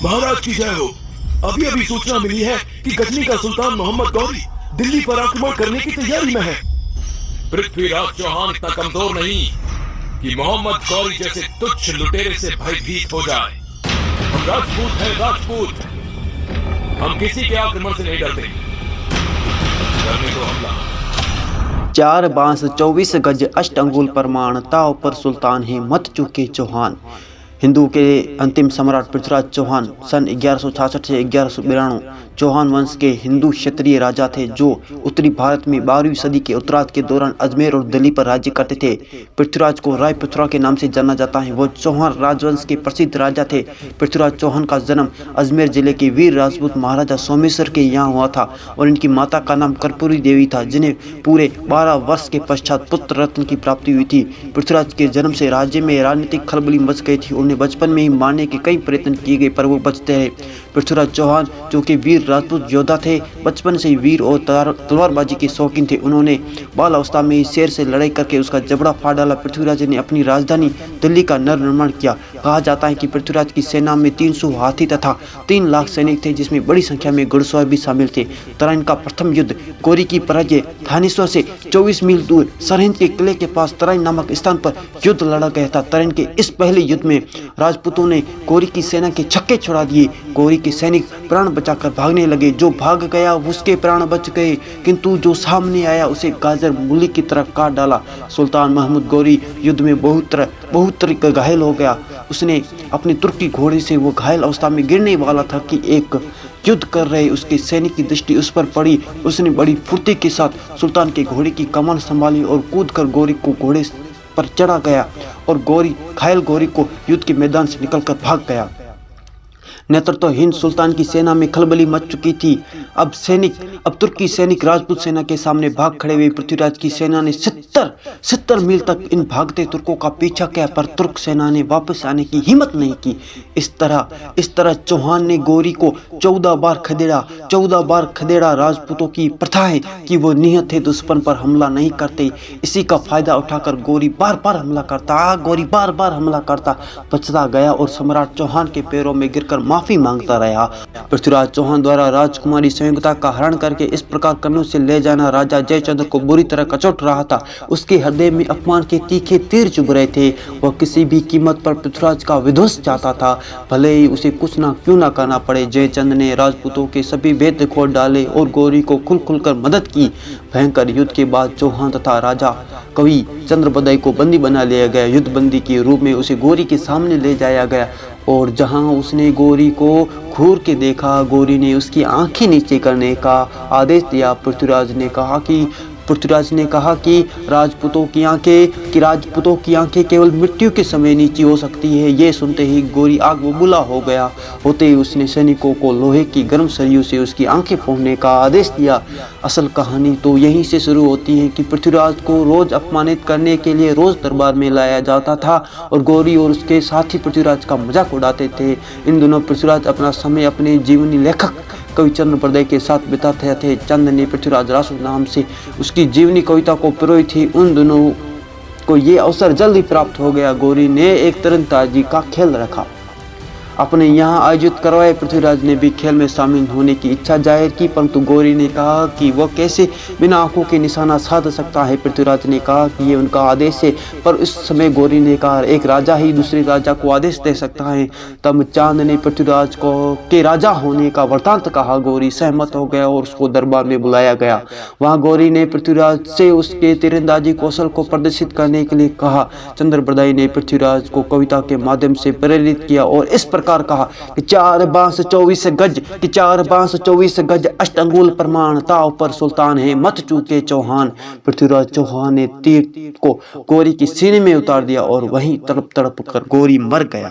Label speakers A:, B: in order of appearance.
A: महाराज की जय हो। अभी अभी सूचना मिली है कि गजनी का सुल्तान मोहम्मद गौरी दिल्ली पर आक्रमण करने की तैयारी में है।
B: पृथ्वीराज चौहान इतना कमजोर नहीं कि मोहम्मद गौरी जैसे तुच्छ लुटेरे से भयभीत हो जाए। हम राजपूत हैं, राजपूत। हम किसी के आक्रमण से नहीं डरते। करने को हमला।
C: 4 बांस 24 गज अष्ट अंगुल प्रमाण, ताव पर सुल्तान है मत चूके चौहान। हिंदू के अंतिम सम्राट पृथ्वीराज चौहान सन 1166 से 1192 चौहान वंश के हिंदू क्षत्रिय राजा थे, जो उत्तरी भारत में 12वीं सदी के उत्तरार्ध के दौरान अजमेर और दिल्ली पर राज्य करते थे। पृथ्वीराज को राय पृथ्वी के नाम से जाना जाता है। वो चौहान राजवंश के प्रसिद्ध राजा थे। पृथ्वीराज चौहान का जन्म अजमेर जिले के वीर राजपूत महाराजा सोमेश्वर के यहाँ हुआ था और इनकी माता का नाम कर्पूरी देवी था, जिन्हें पूरे 12 वर्ष के पश्चात पुत्र रत्न की प्राप्ति हुई थी। पृथ्वीराज के जन्म से राज्य में राजनीतिक खलबली मच गई थी। उन्हें बचपन में ही मारने के कई प्रयत्न किए गए, पर वो बचते रहे। पृथ्वीराज चौहान जो कि वीर राजपूत योद्धा थे, बचपन से वीर और तलवारबाजी के शौकीन थे। उन्होंने बाल अवस्था में ही शेर से लड़ाई करके उसका जबड़ा फाड़ डाला। पृथ्वीराज ने अपनी राजधानी दिल्ली का नरनिर्माण किया। कहा जाता है कि पृथ्वीराज की सेना में 300 हाथी तथा 3 लाख सैनिक थे, जिसमें बड़ी संख्या में घुड़सवार भी शामिल थे। तराइन का प्रथम युद्ध गौरी की पराजय थानेश्वर से 24 मील दूर सरहिंद के किले के पास तराइन नामक स्थान पर युद्ध लड़ा गया था। तराइन के इस पहले युद्ध में राजपूतों ने गौरी की सेना के छक्के छुड़ा दिए। गौरी के सैनिक प्राण बचाकर भागने लगे। जो भाग गया उसके प्राण बच गए, किंतु जो सामने आया उसे गाजर मूली की तरह काट डाला। सुल्तान महमूद गौरी युद्ध में बहुत तरह घायल हो गया। उसने अपनी तुर्की घोड़े से वो घायल अवस्था में गिरने वाला था कि एक युद्ध कर रहे उसके सैनिक की दृष्टि उस पर पड़ी। उसने बड़ी फुर्ती के साथ सुल्तान के घोड़े की कमान संभाली और कूदकर गौरी को घोड़े पर चढ़ा गया और घायल गौरी को युद्ध के मैदान से निकलकर भाग गया। नेतृत्वहीन सुल्तान की सेना में खलबली मच चुकी थी। अब तुर्की सैनिक राजपूत सेना के सामने भाग खड़े हुए। पृथ्वीराज की सेना ने 70 मील तक इन भागते तुर्कों का पीछा किया, पर तुर्क सेना ने वापस आने की हिम्मत नहीं की। इस तरह चौहान ने गौरी को 14 बार खदेड़ा। राजपूतों की प्रथा है कि वो निहत्थे दुश्मन पर हमला नहीं करते। इसी का फायदा उठाकर गौरी बार बार हमला करता, बचता गया और सम्राट चौहान के पैरों में गिरकर माफी मांगता रहा। पृथ्वीराज चौहान द्वारा राजकुमारी संयुक्ता का हरण करके इस प्रकार करने से ले जाना राजा जयचंद्र को बुरी तरह कचोट रहा था। उसके हृदय में अपमान के तीखे तीर चुभ रहे थे। वह किसी भी कीमत पर पृथ्वीराज का विध्वंस चाहता था, भले ही उसे कुछ ना क्यों ना करना पड़े। जयचंद्र ने राजपूतों के सभी भेद खोल डाले और गौरी को खुलकर मदद की। भयंकर युद्ध के बाद चौहान तथा राजा कवि चंद्रबदाई को बंदी बना लिया गया। युद्ध बंदी के रूप में उसे गौरी के सामने ले जाया गया और जहां उसने गौरी को घूर के देखा, गौरी ने उसकी आंखें नीचे करने का आदेश दिया। पृथ्वीराज ने कहा कि राजपूतों की आंखें केवल मृत्यु के समय नीची हो सकती है। ये सुनते ही गौरी आग बबूला हो गया। होते ही उसने सैनिकों को लोहे की गर्म सरियों से उसकी आंखें फोड़ने का आदेश दिया। असल कहानी तो यहीं से शुरू होती है कि पृथ्वीराज को रोज अपमानित करने के लिए रोज दरबार में लाया जाता था और गौरी और उसके साथी पृथ्वीराज का मजाक उड़ाते थे। इन दिनों पृथ्वीराज अपना समय अपने जीवनी लेखक कवि चंद्रबदाई के साथ बिताते थे। चंद ने पृथ्वीराज रासु नाम से उसकी जीवनी कविता को पिरोई थी। उन दोनों को ये अवसर जल्दी प्राप्त हो गया। गौरी ने एक तीरंदाजी का खेल रखा। अपने यहाँ आयोजित करवाए पृथ्वीराज ने भी खेल में शामिल होने की इच्छा जाहिर की, परंतु गौरी ने कहा कि वह कैसे बिना आंखों के निशाना साध सकता है। पृथ्वीराज ने कहा कि ये उनका आदेश है, पर उस समय गौरी ने कहा एक राजा ही दूसरे राजा को आदेश दे सकता है। तब चांद ने पृथ्वीराज को के राजा होने का वृतांत कहा। गौरी सहमत हो गया और उसको दरबार में बुलाया गया। वहाँ गौरी ने पृथ्वीराज से उसके तीरंदाजी कौशल को प्रदर्शित करने के लिए कहा। चंद्रबदाई ने पृथ्वीराज को कविता के माध्यम से प्रेरित किया और इस प्रकार कहा कि 4 बांस 24 गज अष्ट अंगुल प्रमाण, ताव पर सुल्तान है मत चूके चौहान। पृथ्वीराज चौहान ने तीर को गौरी की सीने में उतार दिया और वहीं तड़प कर गौरी मर गया।